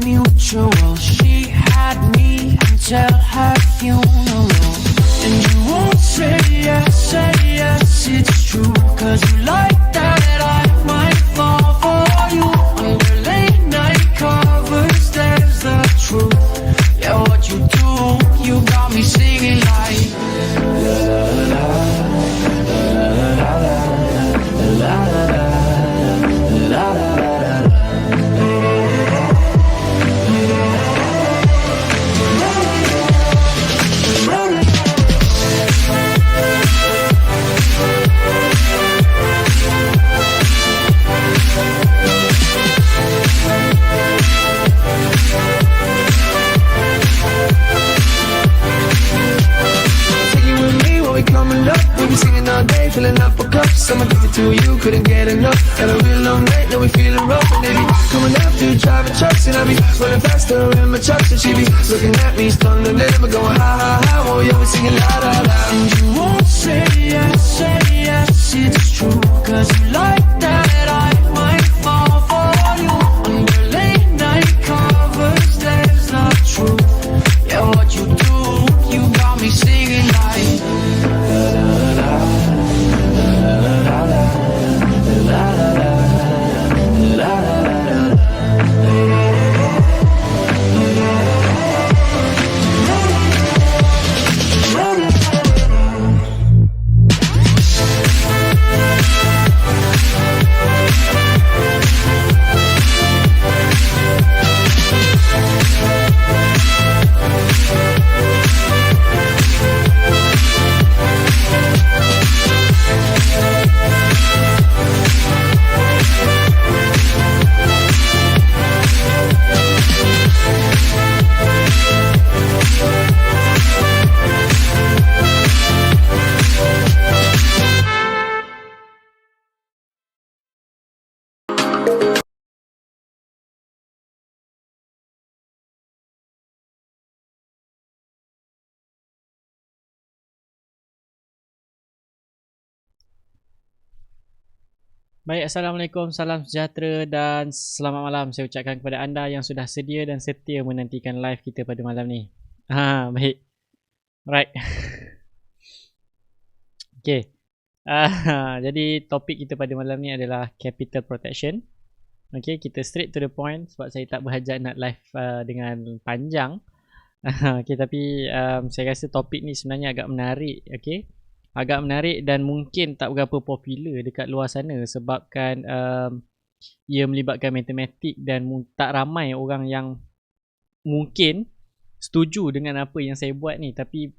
mutual. She had me until her funeral. And you won't say yes, it's true. Cause you like that I might fall for you. Under late night covers, there's the truth. Yeah, what you do, you got me singing like la la la la la la la la la. Filling up a cup, I'm addicted to you, couldn't get enough. Had a real long night, now we feeling rough. And they be coming after you, driving trucks. And I be running faster in my trucks. And she be looking at me, stunned and then we're going ha ha ha. Oh, yeah, we're singing la la la. And you won't say yes, it's true. Cause you like that I might fall for you. Under late night covers, there's the truth. Yeah, what you do, you got me singing like la la la. Baik, Assalamualaikum, salam sejahtera dan selamat malam saya ucapkan kepada anda yang sudah sedia dan setia menantikan live kita pada malam ni. Baik. Alright. Okay. Jadi topik kita pada malam ni adalah capital protection. Okay, kita straight to the point sebab saya tak berhajat nak live dengan panjang. Okay, tapi saya rasa topik ni sebenarnya agak menarik. Okay. Agak menarik dan mungkin tak berapa popular dekat luar sana sebabkan ia melibatkan matematik dan tak ramai orang yang mungkin setuju dengan apa yang saya buat ni. Tapi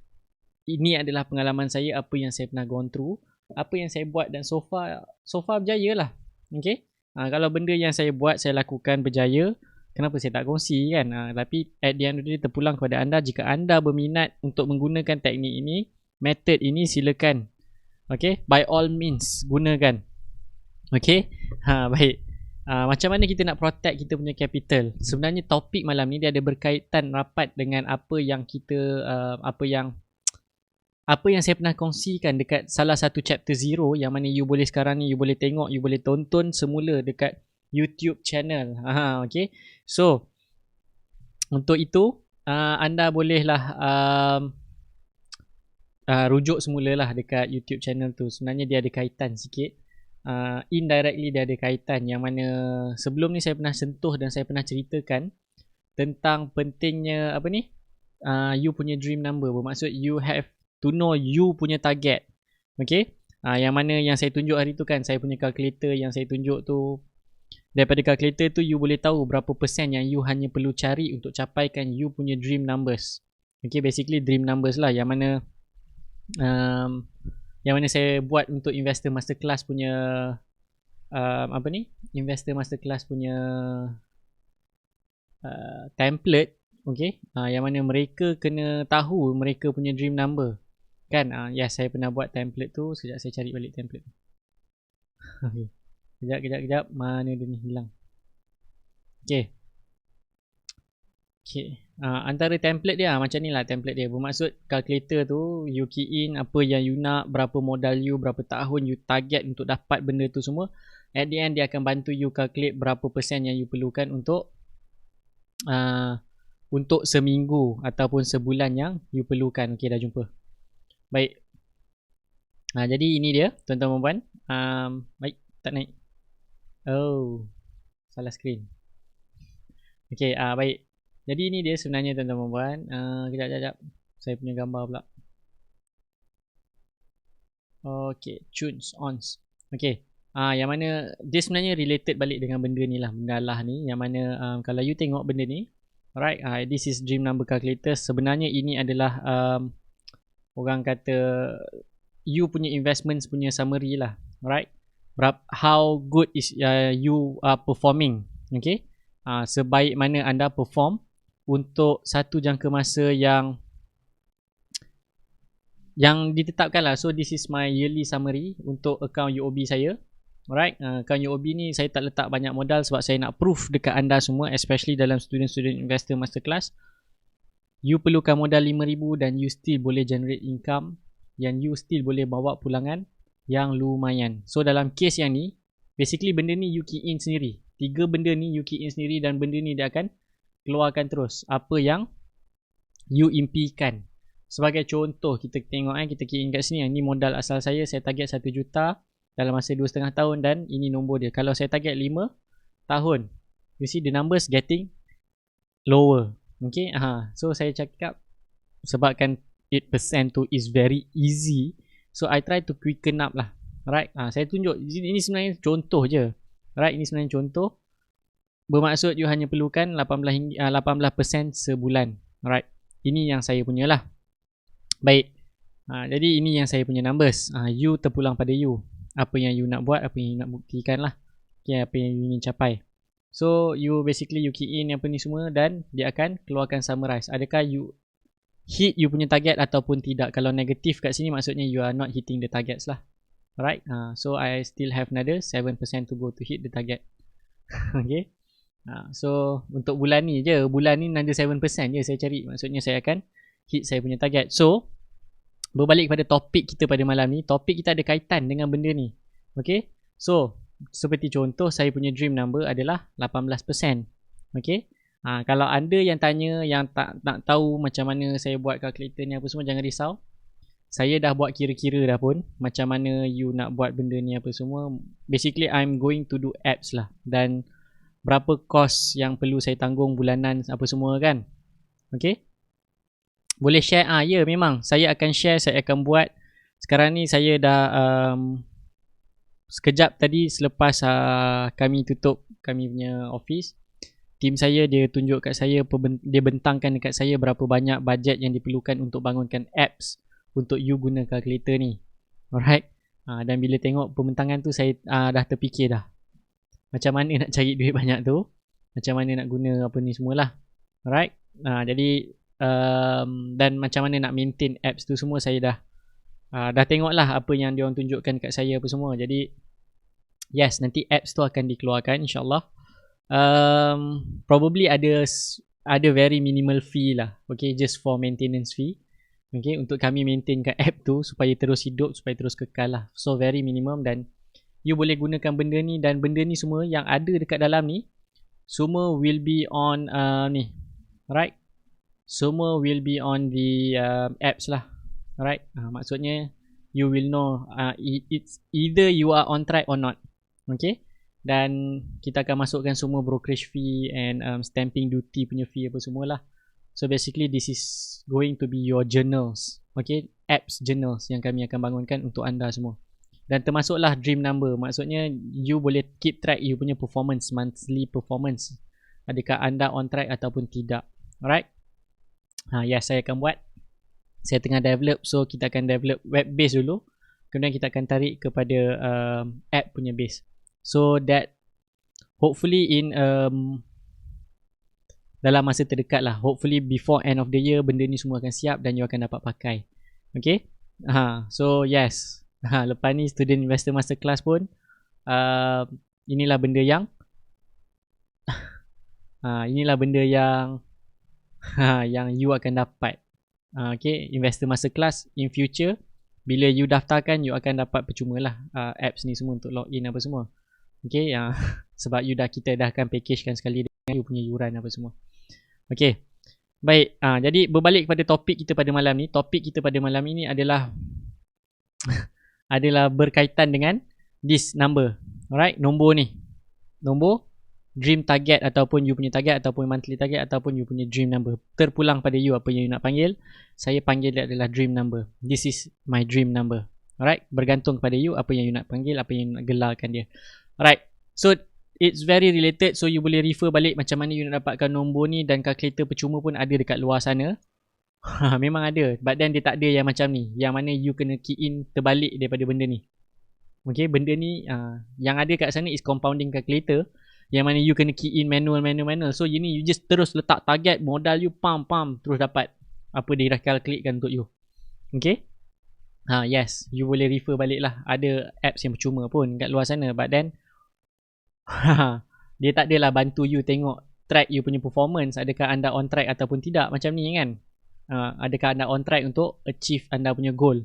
ini adalah pengalaman saya, apa yang saya pernah gone through, apa yang saya buat dan so far berjaya lah. Okay? Kalau benda yang saya buat, saya lakukan berjaya, kenapa saya tak kongsi kan? Tapi at the end of the day terpulang kepada anda. Jika anda berminat untuk menggunakan teknik ini, method ini, silakan. Okay, by all means gunakan. Okay, baik. Macam mana kita nak protect kita punya capital? Sebenarnya topik malam ni dia ada berkaitan rapat dengan apa yang kita apa yang saya pernah kongsikan dekat salah satu chapter 0 yang mana you boleh sekarang ni you boleh tengok, you boleh tonton semula dekat YouTube channel. Okay, so untuk itu anda bolehlah rujuk semulalah dekat YouTube channel tu. Sebenarnya dia ada kaitan sikit, indirectly dia ada kaitan, yang mana sebelum ni saya pernah sentuh dan saya pernah ceritakan tentang pentingnya apa ni, you punya dream number. Bermaksud you have to know you punya target. Okay, yang mana yang saya tunjuk hari tu kan, saya punya calculator yang saya tunjuk tu, daripada calculator tu you boleh tahu berapa persen yang you hanya perlu cari untuk capaikan you punya dream numbers. Okay, basically dream numbers lah, yang mana saya buat untuk investor masterclass punya apa ni, investor masterclass punya template. Okay, yang mana mereka kena tahu mereka punya dream number kan. Yes, saya pernah buat template tu. Sekejap saya cari balik template tu. Okay, kejap mana dia ni hilang. Okay, antara template dia macam ni lah. Template dia bermaksud calculator tu you key in apa yang you nak, berapa modal you, berapa tahun you target untuk dapat benda tu semua. At the end dia akan bantu you calculate berapa persen yang you perlukan untuk untuk seminggu ataupun sebulan yang you perlukan. Okay, dah jumpa. Baik. Jadi ini dia tuan-tuan dan puan. Baik, tak naik. Oh, salah screen. Okay, baik. Jadi ini dia sebenarnya tuan-tuan dan puan. Kejap. Saya punya gambar pula. Okay, tunes ons. Okay. Yang mana dia sebenarnya related balik dengan benda ni lah, benda lah ni, yang mana kalau you tengok benda ni, alright, this is dream number calculator. Sebenarnya ini adalah orang kata you punya investments punya summary lah, alright. How good is you are performing, okay. Sebaik mana anda perform untuk satu jangka masa yang ditetapkan lah. So this is my yearly summary untuk account UOB saya. Alright, account UOB ni saya tak letak banyak modal sebab saya nak proof dekat anda semua, especially dalam student investor masterclass. You perlukan modal 5,000 dan you still boleh generate income yang you still boleh bawa pulangan yang lumayan. So dalam case yang ni, basically benda ni you key in sendiri. 3 benda ni you key in sendiri dan benda ni dia akan keluarkan terus apa yang you impikan. Sebagai contoh, kita tengok kita key in kat sini, ni modal asal saya target 1 juta dalam masa 2,5 tahun dan ini nombor dia. Kalau saya target 5 tahun, you see the numbers getting lower. Okay, so saya cakap sebabkan 8% tu is very easy, so I try to quicken up lah. Alright, saya tunjuk ini sebenarnya contoh je. Alright, ini sebenarnya contoh. Bermaksud you hanya perlukan 18% sebulan. Alright, ini yang saya punya lah. Baik, jadi ini yang saya punya numbers. You terpulang pada you. Apa yang you nak buat, apa yang you nak buktikan lah. Okay, apa yang you ingin capai. So you basically you key in apa ni semua dan dia akan keluarkan summarize. Adakah you hit you punya target ataupun tidak. Kalau negatif kat sini maksudnya you are not hitting the targets lah. Alright, so I still have another 7% to go to hit the target. Okay, so untuk bulan ni je, bulan ni another 7% je saya cari. Maksudnya saya akan hit saya punya target. So berbalik kepada topik kita pada malam ni, topik kita ada kaitan dengan benda ni. Okay, so seperti contoh saya punya dream number adalah 18%. Okay, kalau anda yang tanya, yang tak tahu macam mana saya buat calculator ni apa semua, jangan risau. Saya dah buat kira-kira dah pun macam mana you nak buat benda ni apa semua. Basically I'm going to do apps lah, dan berapa kos yang perlu saya tanggung bulanan apa semua kan. Okay, boleh share? Ya, memang saya akan share, saya akan buat. Sekarang ni saya dah sekejap tadi selepas kami tutup kami punya office, tim saya dia tunjuk kat saya, dia bentangkan dekat saya berapa banyak bajet yang diperlukan untuk bangunkan apps untuk you guna calculator ni. Alright, dan bila tengok pembentangan tu saya dah terfikir dah macam mana nak cari duit banyak tu, macam mana nak guna apa ni semualah. Alright, jadi dan macam mana nak maintain apps tu semua saya dah tengok lah apa yang diorang tunjukkan kat saya apa semua. Jadi yes, nanti apps tu akan dikeluarkan insyaAllah. Probably ada very minimal fee lah. Okay, just for maintenance fee. Okay, untuk kami maintainkan app tu supaya terus hidup, supaya terus kekal lah. So very minimum, dan you boleh gunakan benda ni, dan benda ni semua yang ada dekat dalam ni semua will be on ni. Alright, semua will be on the apps lah. Alright, maksudnya you will know it's either you are on track or not. Okay, dan kita akan masukkan semua brokerage fee and stamping duty punya fee apa semualah. So basically this is going to be your journals. Okay, apps journals yang kami akan bangunkan untuk anda semua. Dan termasuklah dream number. Maksudnya you boleh keep track you punya performance, monthly performance. Adakah anda on track ataupun tidak. Alright, yes, saya akan buat. Saya tengah develop, so kita akan develop web base dulu, kemudian kita akan tarik kepada app punya base. So that hopefully in dalam masa terdekat lah, hopefully before end of the year benda ni semua akan siap dan you akan dapat pakai. Okay, so yes, lepas ni student investor masterclass pun inilah benda yang yang you akan dapat. Okay, investor masterclass in future, bila you daftarkan you akan dapat percuma lah apps ni semua untuk login apa semua. Okay, sebab kita dah akan packagekan sekali dengan you punya yuran apa semua. Okay. Baik, jadi berbalik kepada topik kita pada malam ni. Topik kita pada malam ini adalah berkaitan dengan this number. Alright, nombor ni. Nombor dream target ataupun you punya target ataupun monthly target ataupun you punya dream number. Terpulang pada you apa yang you nak panggil. Saya panggil dia adalah dream number. This is my dream number. Alright, bergantung kepada you apa yang you nak panggil, apa yang you nak gelarkan dia. Alright, so it's very related, so you boleh refer balik macam mana you nak dapatkan nombor ni, dan kalkulator percuma pun ada dekat luar sana. Memang ada, but then dia tak ada yang macam ni, yang mana you kena key in terbalik daripada benda ni. Okay, benda ni yang ada kat sana is compounding calculator, yang mana you kena key in manual. So you ni you just terus letak target, modal you pam terus dapat apa dia dah calculatekan untuk you. Okay, yes, you boleh refer balik lah. Ada apps yang percuma pun kat luar sana, but then dia tak adalah bantu you tengok track you punya performance, adakah anda on track ataupun tidak, macam ni kan. Adakah anda on track untuk achieve anda punya goal.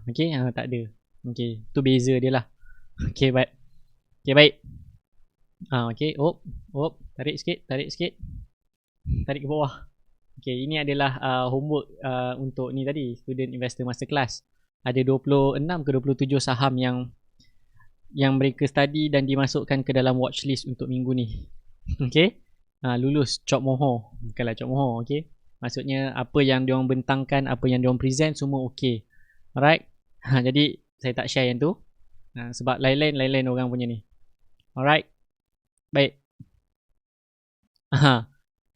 Okay, tak ada. Okay, tu beza dia lah. Okay, baik. Okay, tarik sikit. Tarik ke bawah. Okay, ini adalah homework untuk ni tadi, Student Investor Masterclass. Ada 26 ke 27 saham yang mereka study dan dimasukkan ke dalam watchlist untuk minggu ni. Okay, lulus Chok Moho. Bukanlah Chok Moho, okay. Maksudnya apa yang diorang bentangkan, apa yang diorang present, semua okay. Alright, jadi saya tak share yang tu sebab lain-lain orang punya ni. Alright, baik.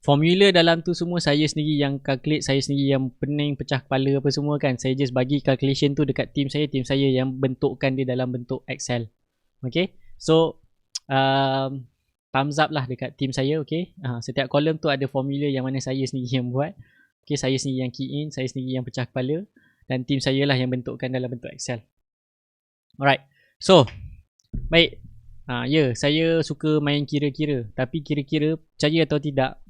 Formula dalam tu semua saya sendiri yang calculate, saya sendiri yang pening pecah kepala apa semua kan. Saya just bagi calculation tu dekat team saya yang bentukkan dia dalam bentuk Excel. Okay, so thumbs up lah dekat team saya. Okay, setiap kolom tu ada formula yang mana saya sendiri yang buat. Okay, saya sendiri yang key in, saya sendiri yang pecah kepala, dan team saya lah yang bentukkan dalam bentuk Excel. Alright, so baik. Saya suka main kira-kira, tapi kira-kira percaya atau tidak,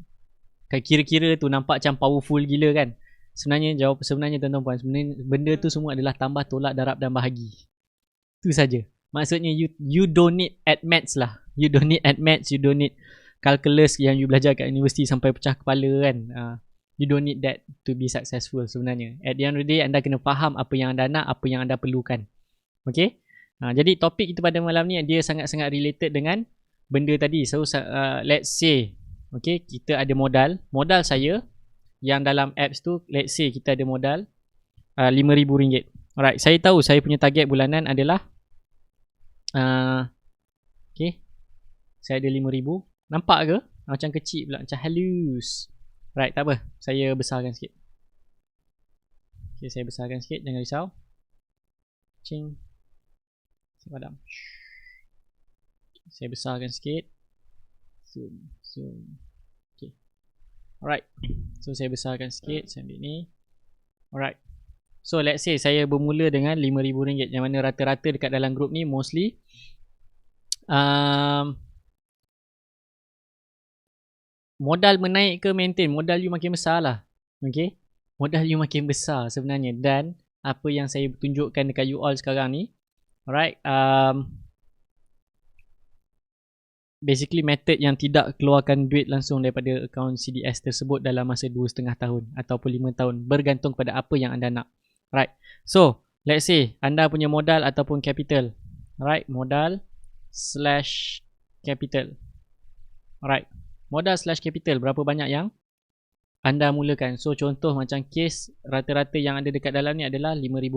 kira-kira tu nampak macam powerful gila kan. Sebenarnya tuan-tuan puan, sebenarnya benda tu semua adalah tambah, tolak, darab dan bahagi. Tu saja. Maksudnya you don't need add maths lah. You don't need add maths, you don't need calculus yang you belajar kat universiti sampai pecah kepala kan. You don't need that to be successful sebenarnya. At the end of the day, anda kena faham apa yang anda nak, apa yang anda perlukan. Okay, jadi topik kita pada malam ni dia sangat-sangat related dengan benda tadi. So let's say, okay, kita ada modal saya yang dalam apps tu, let's say kita ada modal RM5,000. Alright, saya tahu saya punya target bulanan adalah okay, saya ada RM5,000. Nampak ke? Macam kecil pula, macam halus. Right, tak apa, saya besarkan sikit. Okay, saya besarkan sikit, jangan risau. Cing. Saya padam. Saya besarkan sikit. Zoom. Okay, alright. So saya besarkan sikit, saya ambil ni. Alright, so let's say saya bermula dengan RM5,000, yang mana rata-rata dekat dalam group ni mostly modal menaik ke maintain, modal you makin besar lah. Okay, modal you makin besar sebenarnya. Dan apa yang saya tunjukkan dekat you all sekarang ni, alright, basically method yang tidak keluarkan duit langsung daripada akaun CDS tersebut dalam masa 2.5 tahun ataupun 5 tahun, bergantung pada apa yang anda nak. Right, so let's say anda punya modal ataupun capital. Alright, modal slash capital. Alright, modal slash capital, berapa banyak yang anda mulakan. So contoh macam case rata-rata yang ada dekat dalam ni adalah RM5,000.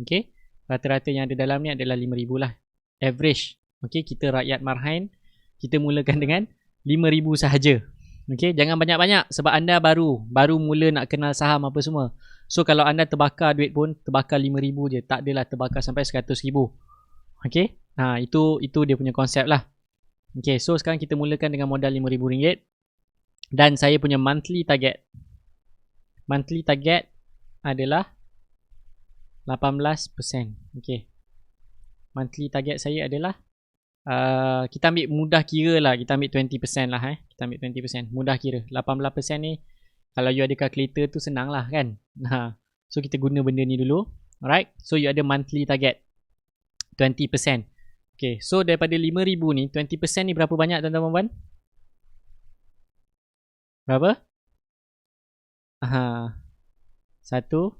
Okay, rata-rata yang ada dalam ni adalah RM5,000 lah, average. Okay, kita rakyat marhain, kita mulakan dengan RM5,000 sahaja. Okay, jangan banyak-banyak sebab anda baru mula nak kenal saham apa semua. So kalau anda terbakar duit pun terbakar RM5,000 je, tak adalah terbakar sampai RM100,000. Okay, itu dia punya konsep lah. Okay, so sekarang kita mulakan dengan modal RM5,000 dan saya punya monthly target adalah 18%. Okay, monthly target saya adalah kita ambil mudah kira lah, kita ambil 20% lah. Kita ambil 20%, mudah kira. 18% ni kalau you ada calculator tu senang lah kan. So kita guna benda ni dulu. Alright, so you ada monthly target 20%. Okay, so daripada RM5,000 ni 20% ni berapa banyak tuan-tuan puan? Berapa? Aha, 1,000.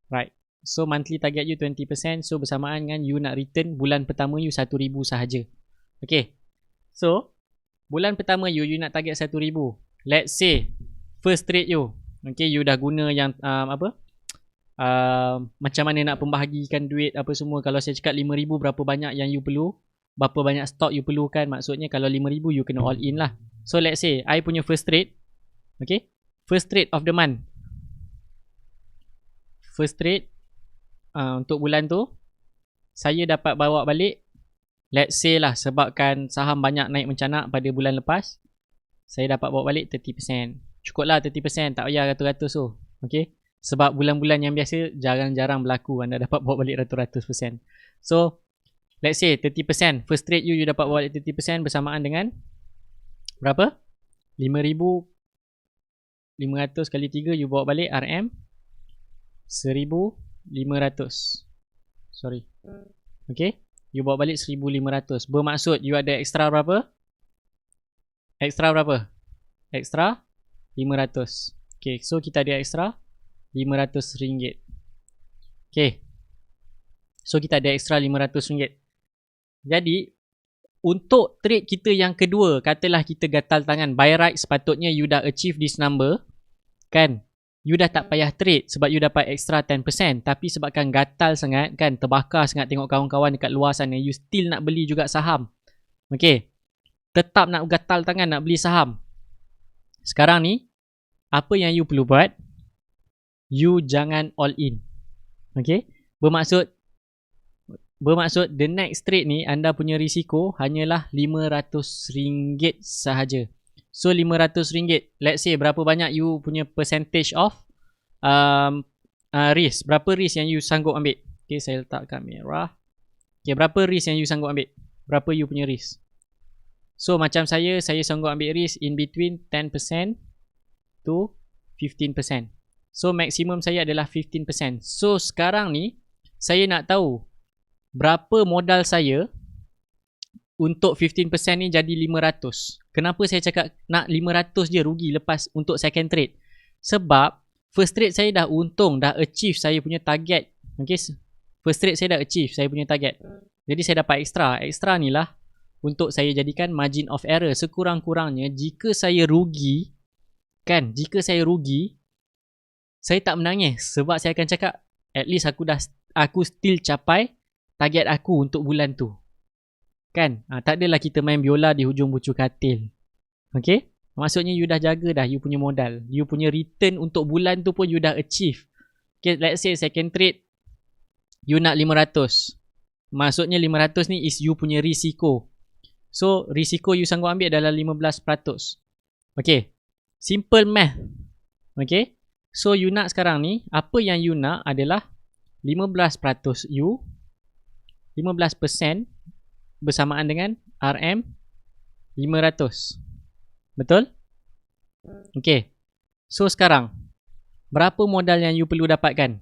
Right. So monthly target you 20%. So bersamaan dengan you nak return bulan pertama you 1,000 sahaja. Okay. So bulan pertama you nak target 1,000. Let's say first trade you, okay, you dah guna yang macam mana nak pembahagikan duit apa semua. Kalau saya cakap 5,000 berapa banyak yang you perlu, berapa banyak stok you perlukan. Maksudnya kalau 5,000 you kena all in lah. So let's say I punya first trade, okay, first trade of the month, first trade untuk bulan tu saya dapat bawa balik, let's say lah, sebabkan saham banyak naik mencanak pada bulan lepas, saya dapat bawa balik 30%. Cukup lah 30%, tak payah ratus-ratus tu. Okay, sebab bulan-bulan yang biasa jarang-jarang berlaku anda dapat bawa balik ratus-ratus persen. So let's say 30%, first trade you dapat bawa balik 30% bersamaan dengan berapa? 5,500 kali 3 you bawa balik RM 1,500. Sorry. Okay, you bawa balik 1,500. Bermaksud you ada extra berapa? Extra berapa? Extra 500. Okay, so kita ada extra RM500. Okay, so kita ada extra RM500. Jadi untuk trade kita yang kedua, katalah kita gatal tangan, by right sepatutnya you dah achieve this number kan, you dah tak payah trade sebab you dapat extra 10%. Tapi sebabkan gatal sangat kan, terbakar sangat tengok kawan-kawan dekat luar sana, you still nak beli juga saham. Okay, tetap nak gatal tangan nak beli saham. Sekarang ni apa yang you perlu buat, you jangan all in. Okay, bermaksud the next trade ni anda punya risiko hanyalah RM500 sahaja. So RM500, let's say berapa banyak you punya percentage of risk, berapa risk yang you sanggup ambil. Okay, saya letak kamera. Okay, berapa risk yang you sanggup ambil, berapa you punya risk. So macam saya sanggup ambil risk in between 10% to 15%. So maksimum saya adalah 15%. So sekarang ni saya nak tahu berapa modal saya untuk 15% ni jadi 500. Kenapa saya cakap nak 500 je rugi lepas untuk second trade? Sebab first trade saya dah untung, dah achieve saya punya target. Okay, first trade saya dah achieve saya punya target. Jadi saya dapat extra. Extra ni lah untuk saya jadikan margin of error. Sekurang-kurangnya jika saya rugi kan, jika saya rugi, saya tak menangis sebab saya akan cakap at least aku still capai target aku untuk bulan tu. Kan? Tak adalah kita main biola di hujung bucu katil. Okay? Maksudnya you dah jaga dah you punya modal. You punya return untuk bulan tu pun you dah achieve. Okay, let's say second trade you nak 500. Maksudnya 500 ni is you punya risiko. So risiko you sanggup ambil adalah 15%. Okay, simple math. Okay, so you nak sekarang ni, apa yang you nak adalah 15% you, 15% bersamaan dengan RM 500. Betul? Okay, so sekarang berapa modal yang you perlu dapatkan?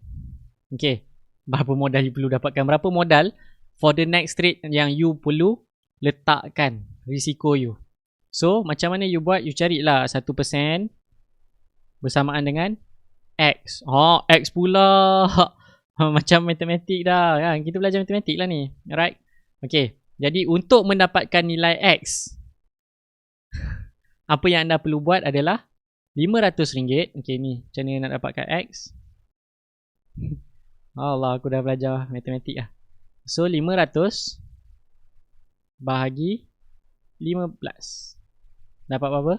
Okay, berapa modal you perlu dapatkan? Berapa modal for the next trade yang you perlu letakkan risiko you? So macam mana you buat? You carilah 1% bersamaan dengan X. X pula. Macam matematik dah kan? Kita belajar matematik lah ni. Alright. Okay, jadi untuk mendapatkan nilai X, apa yang anda perlu buat adalah RM500. Okay, ni macam mana nak dapatkan X. Allah, aku dah belajar matematik lah. So 500 bahagi 15 dapat berapa?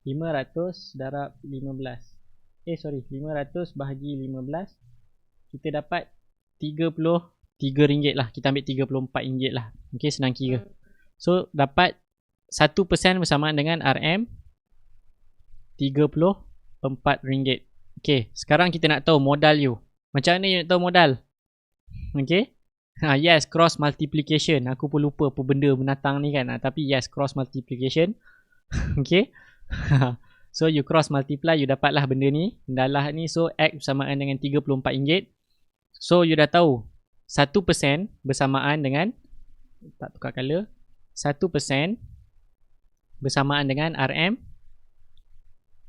500 darab 15. 500 bahagi 15, kita dapat RM33 lah. Kita ambil RM34 lah. Okay, senang kira. So dapat 1% bersamaan dengan RM RM34. Okay, sekarang kita nak tahu modal you. Macam mana you nak tahu modal? Okay, yes, cross multiplication. Aku pun lupa apa benda binatang ni kan. Tapi yes, cross multiplication. Okay. So you cross multiply, you dapatlah benda ni. Dalah ni, so X bersamaan dengan RM34. So you dah tahu 1% bersamaan dengan, tak tukar color, 1% bersamaan dengan RM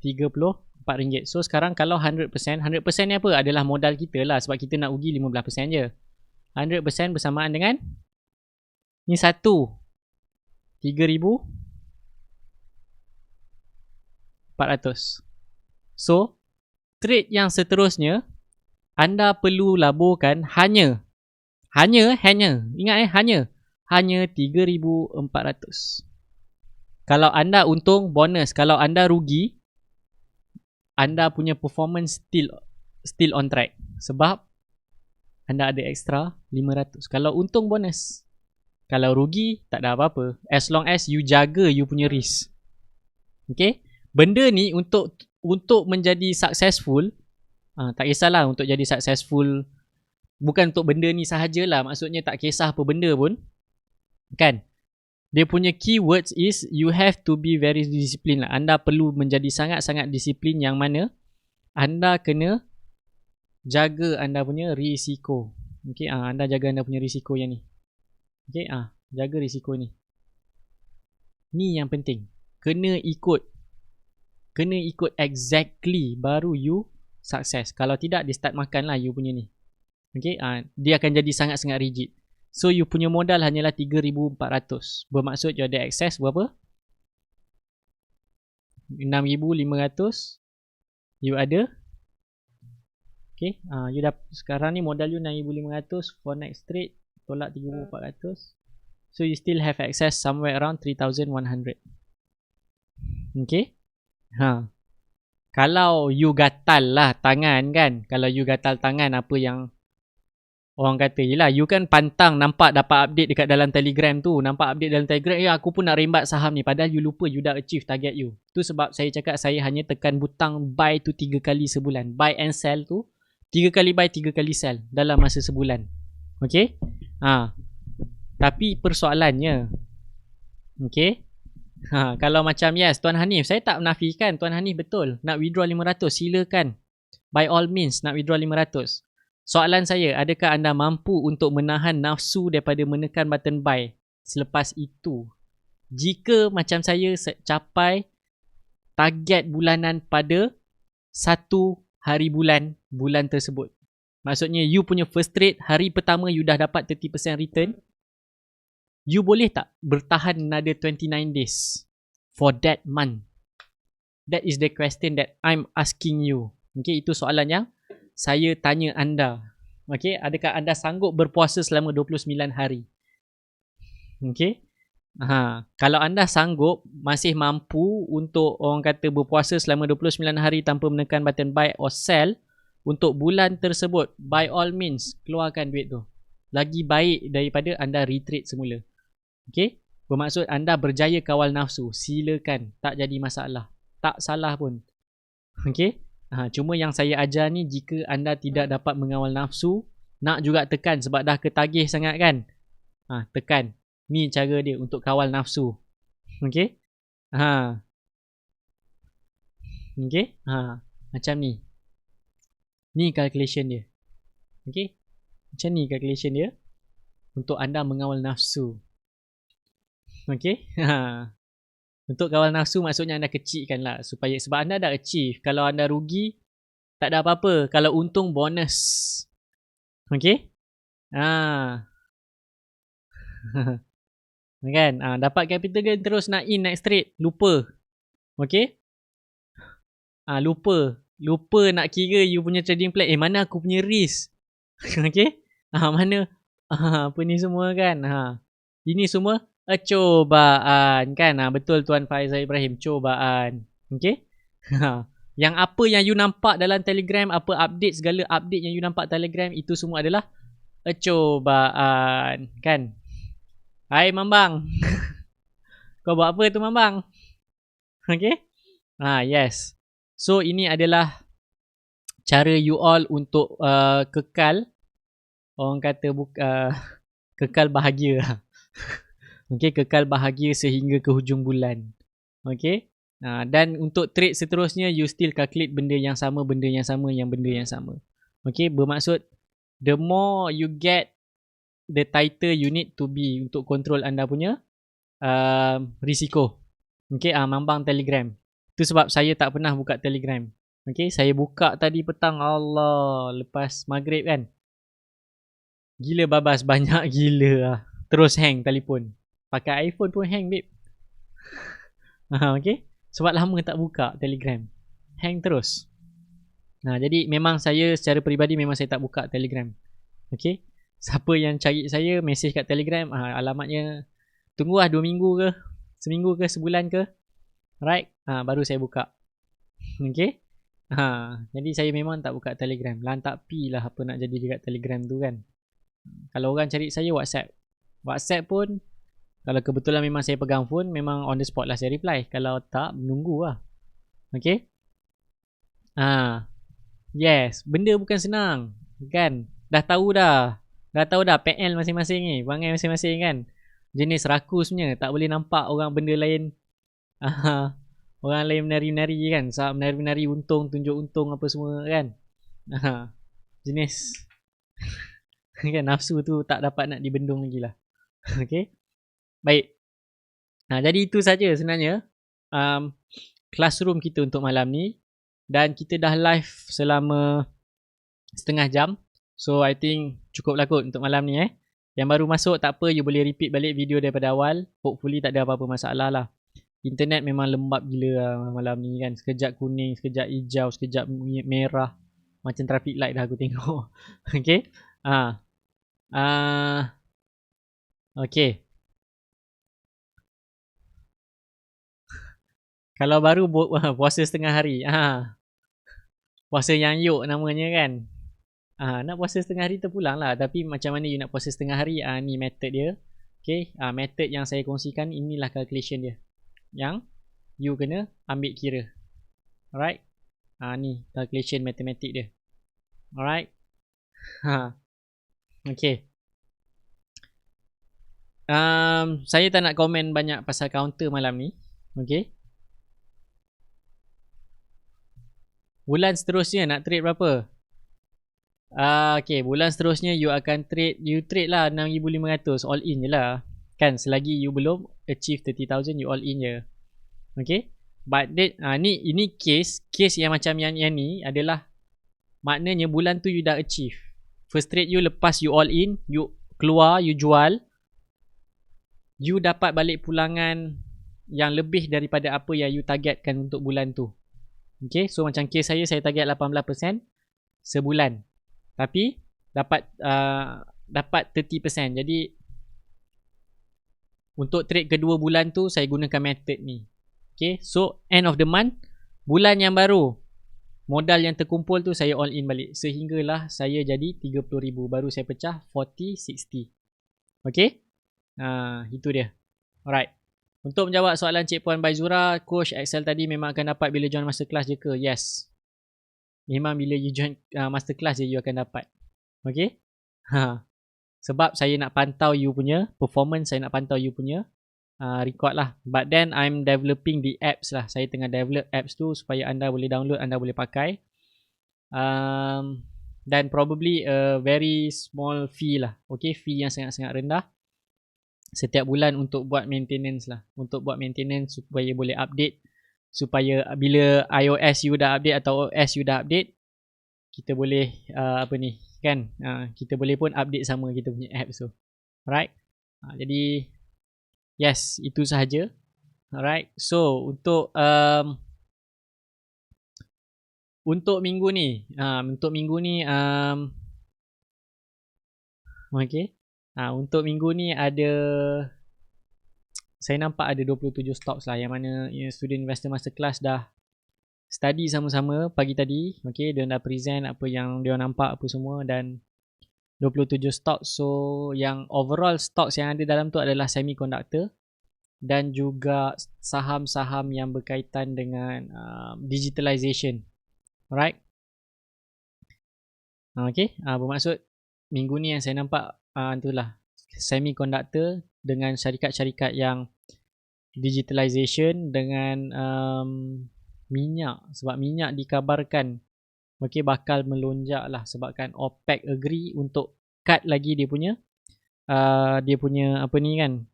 RM34. So sekarang kalau 100%, 100% ni apa? Adalah modal kita lah sebab kita nak rugi 15% je. 100% bersamaan dengan ni 1, 3,400. So trade yang seterusnya anda perlu laburkan hanya ingat hanya 3,400. Kalau anda untung bonus, kalau anda rugi anda punya performance still on track sebab anda ada extra 500. Kalau untung bonus, kalau rugi tak ada apa-apa, as long as you jaga you punya risk. Okay, benda ni untuk menjadi successful, tak kisahlah untuk jadi successful, bukan untuk benda ni sahajalah, maksudnya tak kisah apa benda pun kan. Dia punya keywords is you have to be very disciplined lah. Anda perlu menjadi sangat-sangat disiplin, yang mana anda kena jaga anda punya risiko. Okay, anda jaga anda punya risiko yang ni. Okay, jaga risiko ni. Ni yang penting. Kena ikut exactly baru you sukses. Kalau tidak, dia start makan lah you punya ni. Okay, dia akan jadi sangat-sangat rigid. So you punya modal hanyalah 3,400. Bermaksud you ada access berapa? 6,500. You ada. Okay, you dah sekarang ni modal you 6,500 for next trade, tolak 3,400. So you still have access somewhere around 3,100. Okay. Kalau you gatal lah tangan kan, kalau you gatal tangan, apa yang orang kata, yelah you kan pantang nampak dapat update dekat dalam Telegram tu, nampak update dalam Telegram, ya aku pun nak rembat saham ni, padahal you lupa you dah achieve target you. Tu sebab saya cakap saya hanya tekan butang buy tu 3 kali sebulan. Buy and sell tu 3 kali buy 3 kali sell dalam masa sebulan. Okay. Tapi persoalannya, okay, kalau macam yes Tuan Hanif, saya tak menafikan Tuan Hanif betul nak withdraw 500, silakan, by all means nak withdraw 500. Soalan saya, adakah anda mampu untuk menahan nafsu daripada menekan button buy selepas itu? Jika macam saya capai target bulanan pada 1 hari bulan tersebut, maksudnya you punya first trade hari pertama you dah dapat 30% return, you boleh tak bertahan another 29 days for that month? That is the question that I'm asking you. Okay, itu soalan yang saya tanya anda. Okay, adakah anda sanggup berpuasa selama 29 hari? Okay. Kalau anda sanggup, masih mampu untuk orang kata berpuasa selama 29 hari tanpa menekan button buy or sell untuk bulan tersebut, by all means keluarkan duit tu. Lagi baik daripada anda retrade semula. Okay, bermaksud anda berjaya kawal nafsu, silakan, tak jadi masalah, tak salah pun. Okay. Cuma yang saya ajar ni, jika anda tidak dapat mengawal nafsu, nak juga tekan sebab dah ketagih sangat kan, tekan. Ni cara dia untuk kawal nafsu. Okay. Okay. Macam ni. Ni calculation dia. Okay. Macam ni calculation dia untuk anda mengawal nafsu. Okay. Untuk kawal nafsu maksudnya anda kecilkan lah, supaya, sebab anda dah achieve. Kalau anda rugi, tak ada apa-apa. Kalau untung, bonus. Okay. Kan? Dapat capital gain terus nak in next trade. Lupa. Okay. Lupa nak kira you punya trading plan. Mana aku punya risk? Okay. Mana? Apa ni semua kan? Ini semua cobaan kan. Betul Tuan Faizal Ibrahim, cobaan. Okay. Yang apa yang you nampak dalam Telegram, apa update, segala update yang you nampak Telegram, itu semua adalah cobaan kan. Hai Mambang. Kau buat apa tu Mambang? Okay. Yes. So ini adalah cara you all untuk kekal, orang kata kekal bahagia. Okay, kekal bahagia sehingga ke hujung bulan. Okay. Dan untuk trade seterusnya, you still calculate benda yang sama. Okay, bermaksud the more you get, the tighter you need to be untuk control anda punya risiko. Okay, mambang Telegram. Itu sebab saya tak pernah buka Telegram. Okay, saya buka tadi petang, Allah, lepas maghrib kan. Gila babas, banyak gila lah. Terus hang telefon. Pakai iPhone pun hang, babe. Okay, sebab lama tak buka Telegram. Hang terus. Jadi memang saya secara peribadi memang saya tak buka Telegram. Okay, siapa yang cari saya, mesej kat Telegram, alamatnya tunggulah 2 minggu ke, seminggu ke, sebulan ke. Right, baru saya buka. Okay. Jadi saya memang tak buka Telegram. Lantak pi lah apa nak jadi dekat Telegram tu kan. Kalau orang cari saya WhatsApp. WhatsApp pun kalau kebetulan memang saya pegang phone, memang on the spot lah saya reply. Kalau tak, menunggu lah. Okay. Yes, benda bukan senang. Kan? Dah tahu dah PL masing-masing ni, perangai masing-masing kan. Jenis rakus punya, tak boleh nampak orang benda lain. Orang lain menari-menari kan. Sebab menari-menari untung, tunjuk untung apa semua kan. Jenis kan, nafsu tu tak dapat nak dibendung lagi lah. Okay. Baik. Jadi itu saja sebenarnya classroom kita untuk malam ni. Dan kita dah live selama setengah jam. So I think cukup lah kot untuk malam ni Yang baru masuk tak apa, you boleh repeat balik video daripada awal. Hopefully tak ada apa-apa masalah lah. Internet memang lembab gila lah malam ni kan. Sekejap kuning, sekejap hijau, sekejap merah. Macam traffic light dah aku tengok. Okay. Okay. Kalau baru puasa setengah hari. Puasa yang yuk namanya kan. Nak puasa setengah hari terpulang lah. Tapi macam mana you nak puasa setengah hari, ni method dia. Okay. Method yang saya kongsikan, inilah calculation dia. Yang you kena ambil kira. Alright. Ni calculation matematik dia. Alright. Okay. Saya tak nak komen banyak pasal counter malam ni. Okay. Bulan seterusnya nak trade berapa? Okay, bulan seterusnya you akan trade, you trade lah 6,500, all in je lah. Kan, selagi you belum achieve 30,000, you all in je. Okay. But ini case yang macam yang ni adalah maknanya bulan tu you dah achieve. First trade you lepas you all in, you keluar, you jual, you dapat balik pulangan yang lebih daripada apa yang you targetkan untuk bulan tu. Okay, so macam case saya target 18% sebulan. Tapi dapat 30%. Jadi untuk trade kedua bulan tu saya gunakan method ni. Okay, so end of the month, bulan yang baru, modal yang terkumpul tu saya all in balik. Sehinggalah saya jadi 30,000. Baru saya pecah 40, 60. Okay, itu dia. Alright. Untuk menjawab soalan Cik Puan Baizura, coach Excel tadi memang akan dapat bila join masterclass je ke? Yes. Memang bila you join masterclass je you akan dapat. Okay? Sebab saya nak pantau you punya performance, saya nak pantau you punya record lah. But then I'm developing the apps lah. Saya tengah develop apps tu supaya anda boleh download, anda boleh pakai. Dan probably a very small fee lah. Okay, fee yang sangat-sangat rendah. Setiap bulan untuk buat maintenance lah. Untuk buat maintenance supaya boleh update. Supaya bila iOS you dah update atau OS you dah update, kita boleh kita boleh pun update sama kita punya apps tu. Alright. Jadi yes, itu sahaja. Alright. So untuk minggu ni, okay. Untuk minggu ni ada, saya nampak ada 27 stocks lah yang mana student investor masterclass dah study sama-sama pagi tadi. Okay, dia dah present apa yang dia nampak apa semua dan 27 stocks. So yang overall stocks yang ada dalam tu adalah semiconductor dan juga saham-saham yang berkaitan dengan digitalization. Alright. Okay, bermaksud minggu ni yang saya nampak itulah semiconductor dengan syarikat-syarikat yang digitalization dengan minyak. Sebab minyak dikabarkan bakal melonjak lah sebabkan OPEC agree untuk cut lagi dia punya apa ni kan,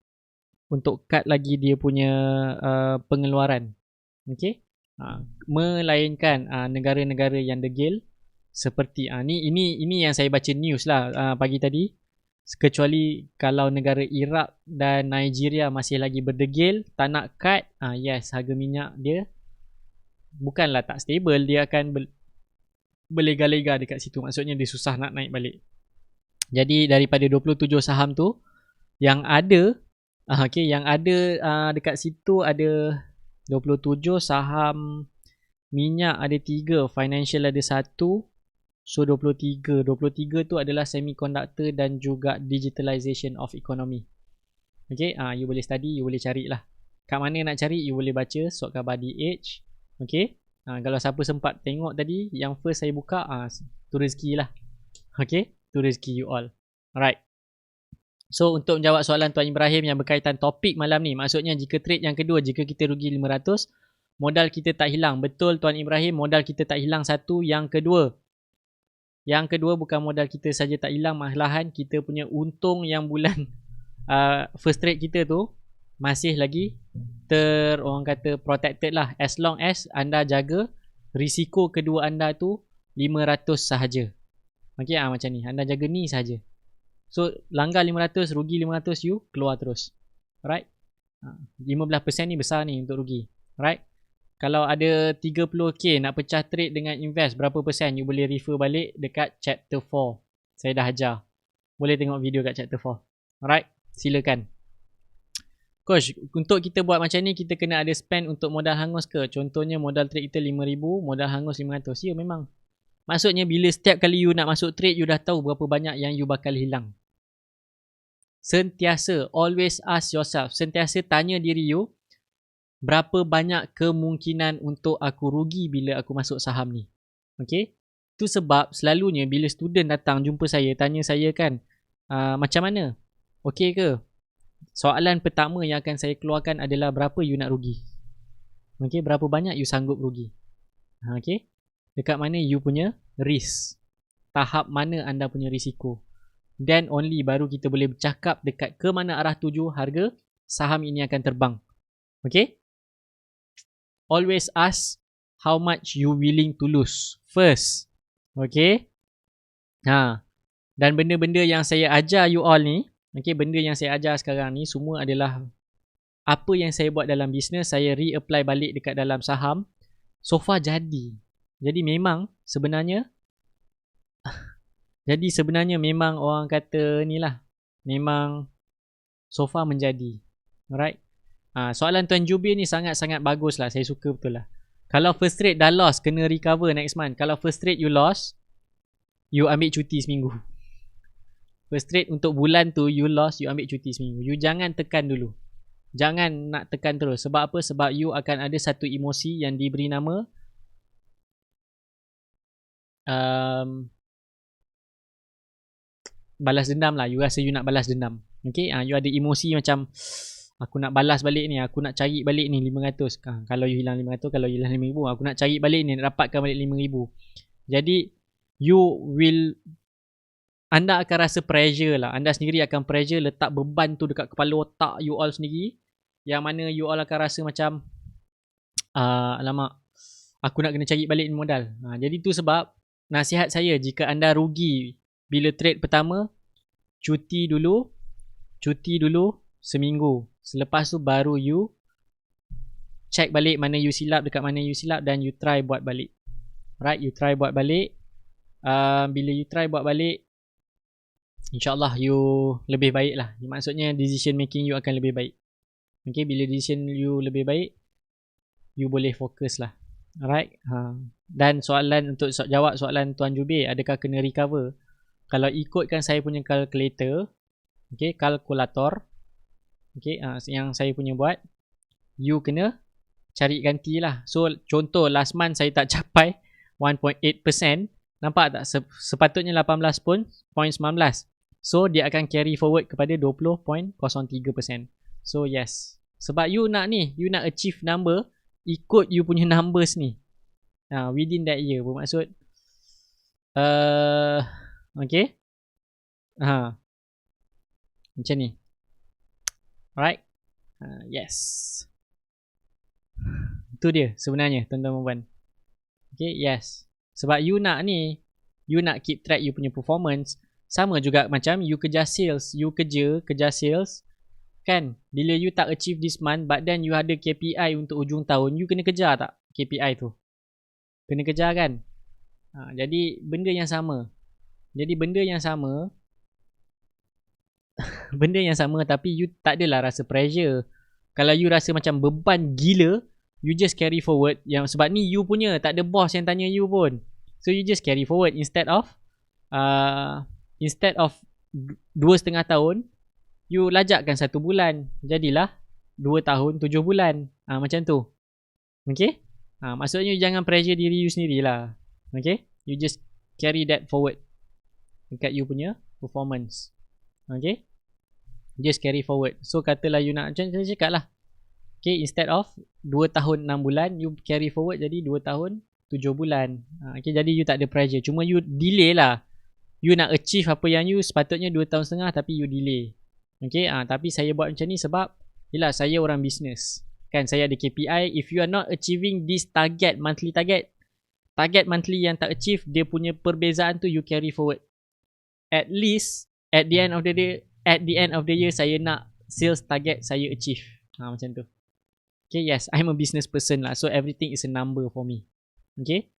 untuk cut lagi dia punya pengeluaran. Okay, melainkan negara-negara yang degil seperti ini yang saya baca news lah pagi tadi. Kecuali kalau negara Iraq dan Nigeria masih lagi berdegil, tak nak cut, yes, harga minyak dia bukanlah tak stable, dia akan berlega-lega dekat situ. Maksudnya dia susah nak naik balik. Jadi daripada 27 saham tu yang ada, yang ada dekat situ ada 27 saham minyak, ada 3, financial ada 1. So 23 tu adalah semiconductor dan juga digitalization of economy. Okay, you boleh study, you boleh cari lah. Kat mana nak cari, you boleh baca surat khabar DH. Okay, kalau siapa sempat tengok tadi, yang first saya buka, tu rezeki lah. Okay, tu rezeki you all. Alright. So untuk menjawab soalan Tuan Ibrahim yang berkaitan topik malam ni, maksudnya jika trade yang kedua, jika kita rugi 500, modal kita tak hilang. Betul Tuan Ibrahim, modal kita tak hilang satu. Yang kedua bukan modal kita saja tak hilang, malahan kita punya untung yang bulan first trade kita tu masih lagi orang kata protected lah, as long as anda jaga risiko kedua anda tu 500 sahaja. Okay, macam ni, anda jaga ni sahaja. So langgar 500, rugi 500, you keluar terus. Alright, 15% ni besar ni untuk rugi. Alright, kalau ada 30k nak pecah trade dengan invest, berapa persen? You boleh refer balik dekat chapter 4. Saya dah ajar. Boleh tengok video kat chapter 4. Alright, silakan. Coach, untuk kita buat macam ni, kita kena ada spend untuk modal hangus ke? Contohnya modal trade kita 5,000, modal hangus 500. Ya, memang. Maksudnya bila setiap kali you nak masuk trade, you dah tahu berapa banyak yang you bakal hilang. Sentiasa, always ask yourself. Sentiasa tanya diri you, berapa banyak kemungkinan untuk aku rugi bila aku masuk saham ni. Okay, tu sebab selalunya bila student datang jumpa saya, tanya saya kan, macam mana, okay ke? Soalan pertama yang akan saya keluarkan adalah berapa you nak rugi. Okay, berapa banyak you sanggup rugi. Okay, dekat mana you punya risk, tahap mana anda punya risiko. Then only baru kita boleh bercakap dekat ke mana arah tuju harga saham ini akan terbang. Okay, always ask how much you willing to lose first. Okay, dan benda-benda yang saya ajar you all ni, okay, benda yang saya ajar sekarang ni semua adalah apa yang saya buat dalam bisnes, saya reapply balik dekat dalam saham. So far jadi memang sebenarnya memang orang kata ni lah, memang so far menjadi. Alright. Soalan Tuan Jubir ni sangat-sangat bagus lah. Saya suka betul lah. Kalau first trade dah lost, kena recover next month. Kalau first trade you lost, you ambil cuti seminggu. First trade untuk bulan tu you lost, you ambil cuti seminggu. You jangan tekan dulu. Jangan nak tekan terus. Sebab apa? Sebab you akan ada satu emosi yang diberi nama balas dendam lah. You rasa you nak balas dendam. Okay, you ada emosi macam aku nak balas balik ni, aku nak cari balik ni 500. Kalau you hilang 500, kalau you hilang 5,000, aku nak cari balik ni, nak dapatkan balik 5,000. Jadi anda akan rasa pressure lah. Anda sendiri akan pressure, letak beban tu dekat kepala otak you all sendiri, yang mana you all akan rasa macam alamak, aku nak kena cari balik ni modal. Jadi tu sebab nasihat saya, jika anda rugi bila trade pertama, cuti dulu seminggu. Selepas tu baru you check balik mana you silap, dekat mana you silap, dan you try buat balik. Right, you try buat balik. Bila you try buat balik, InsyaAllah you lebih baik lah. Maksudnya decision making you akan lebih baik. Okay, bila decision you lebih baik, you boleh fokus lah. Alright. Dan soalan untuk jawab soalan Tuan Jubir, adakah kena recover? Kalau ikutkan saya punya calculator, okay, kalkulator, okay, yang saya punya buat, you kena cari ganti lah. So contoh last month saya tak capai 1.8%, nampak tak? Sepatutnya 18.19. So dia akan carry forward kepada 20.03%. So yes, sebab you nak achieve number, ikut you punya numbers ni within that year. Bermaksud okay, macam ni. Alright. Yes. Itu dia sebenarnya tuan-tuan dan puan. Okay, yes. Sebab you nak ni, you nak keep track you punya performance. Sama juga macam you kerja sales. You kerja sales. Kan? Bila you tak achieve this month, but then you ada KPI untuk ujung tahun, you kena kejar tak KPI tu? Kena kejar kan? Jadi benda yang sama. Benda yang sama tapi you tak adalah rasa pressure. Kalau you rasa macam beban gila, you just carry forward. Yang sebab ni you punya, tak ada boss yang tanya you pun. So you just carry forward instead of 2.5 tahun, you lajakkan 1 bulan. Jadilah 2 tahun 7 bulan. Macam tu. Okay? Maksudnya jangan pressure diri you sendirilah. Okay? You just carry that forward dekat you punya performance. Okay? Just carry forward. So katalah you nak, macam saya cakap lah. Okay, instead of 2 tahun 6 bulan, you carry forward jadi 2 tahun 7 bulan. Okay, jadi you tak ada pressure. Cuma you delay lah. You nak achieve apa yang you sepatutnya 2 tahun setengah tapi you delay. Okay, tapi saya buat macam ni sebab yelah, saya orang bisnes. Kan, saya ada KPI. If you are not achieving this monthly target monthly yang tak achieve, dia punya perbezaan tu you carry forward. At least, at the end of the year, saya nak sales target saya achieve. Macam tu. Okay, yes, I'm a business person lah. So, everything is a number for me. Okay?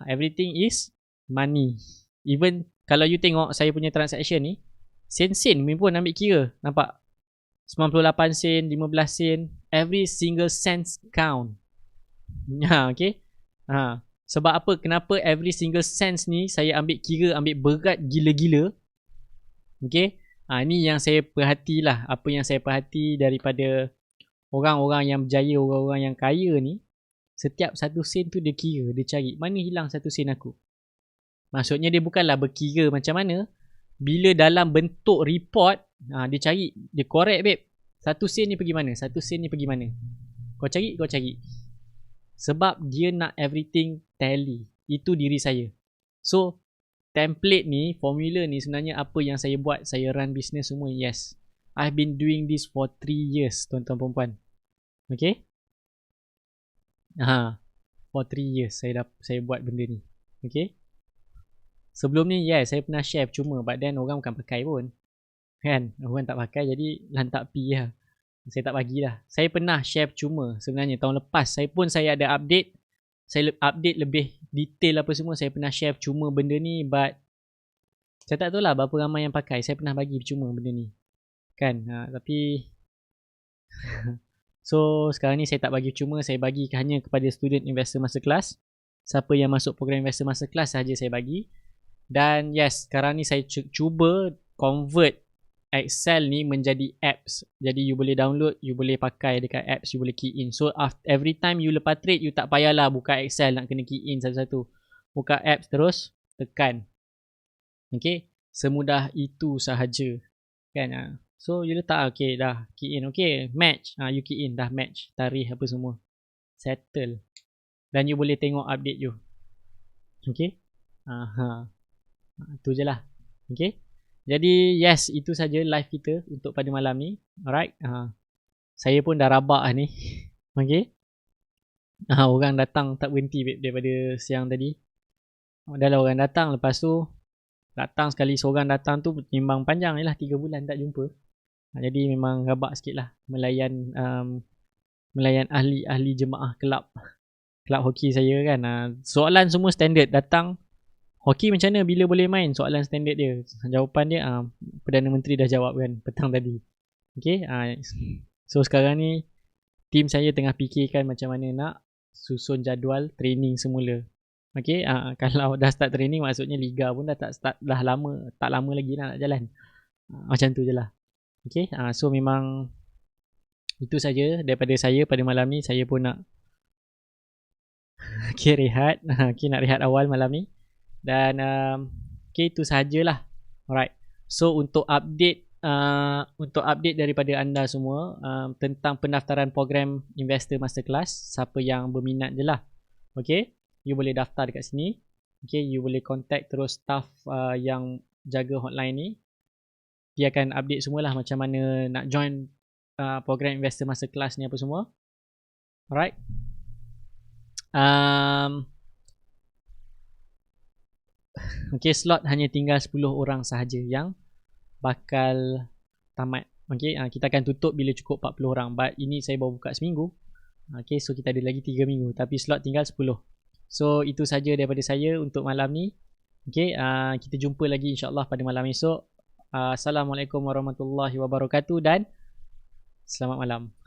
Everything is money. Even kalau you tengok saya punya transaction ni, sen-sen pun ambil kira. Nampak? 98 sen, 15 sen. Every single cent count. Okay? Sebab apa? Kenapa every single cent ni saya ambil kira, ambil berat gila-gila? Okay? Ni yang saya perhati lah. Apa yang saya perhati daripada orang-orang yang berjaya, orang-orang yang kaya ni, setiap 1 sen tu dia kira, dia cari. Mana hilang 1 sen aku? Maksudnya dia bukanlah berkira macam mana. Bila dalam bentuk report, dia cari, dia correct babe. 1 sen ni pergi mana? 1 sen ni pergi mana? Kau cari. Sebab dia nak everything tally. Itu diri saya. So, template ni, formula ni sebenarnya apa yang saya buat. Saya run business semua, yes. I've been doing this for 3 years, tuan-tuan perempuan. Okay? For 3 years saya buat benda ni. Okay? Sebelum ni, yes, saya pernah share cuma, but then orang bukan pakai pun. Kan? Orang tak pakai, jadi lantak pi lah. Saya tak bagilah. Saya pernah share cuma sebenarnya tahun lepas. Saya ada update. Saya update lebih detail apa semua. Saya pernah share cuma benda ni, but saya tak tahu lah berapa ramai yang pakai. Saya pernah bagi cuma benda ni. Kan? Tapi so sekarang ni saya tak bagi cuma. Saya bagi hanya kepada student investor masterclass. Siapa yang masuk program investor masterclass sahaja saya bagi. Dan yes, sekarang ni saya cuba convert Excel ni menjadi apps. Jadi you boleh download, you boleh pakai dekat apps, you boleh key in. So every time you lepas trade, you tak payahlah buka Excel nak kena key in satu-satu. Buka apps terus, tekan. Okay, semudah itu sahaja. Kan? So you letak, okay dah key in, okay match. You key in, dah match tarikh apa semua. Settle. Dan you boleh tengok update you. Okay. Itu je lah. Okay. Jadi yes, itu saja live kita untuk pada malam ni. Alright. Saya pun dah rabak ni. Okay. Orang datang tak berhenti daripada siang tadi. Dah lah orang datang. Lepas tu datang sekali seorang datang tu timbang panjang je lah. 3 bulan tak jumpa. Jadi memang rabak sikit lah melayan ahli jemaah kelab hoki saya kan. Soalan semua standard. Datang hoki macam mana, bila boleh main, soalan standard dia. Jawapan dia Perdana Menteri dah jawab kan petang tadi. Okay. So sekarang ni tim saya tengah fikirkan macam mana nak susun jadual training semula. Okay. Kalau dah start training, maksudnya liga pun dah tak start, dah lama, tak lama lagi nak jalan. Macam tu je lah. Okay. So memang itu saja daripada saya pada malam ni. Saya pun nak rehat. Nak rehat awal malam ni. Dan okay, itu sahajalah. Alright. So untuk update daripada anda semua tentang pendaftaran program Investor Masterclass, siapa yang berminat je lah. Okay, you boleh daftar dekat sini. Okay, you boleh contact terus staff yang jaga hotline ni. Dia akan update semualah macam mana nak join program investor masterclass ni apa semua. Alright. Okay, slot hanya tinggal 10 orang sahaja yang bakal tamat. Okay, kita akan tutup bila cukup 40 orang. But ini saya baru buka seminggu. Okay, so kita ada lagi 3 minggu. Tapi slot tinggal 10. So, itu saja daripada saya untuk malam ni. Okay, kita jumpa lagi insyaAllah pada malam esok. Assalamualaikum warahmatullahi wabarakatuh dan selamat malam.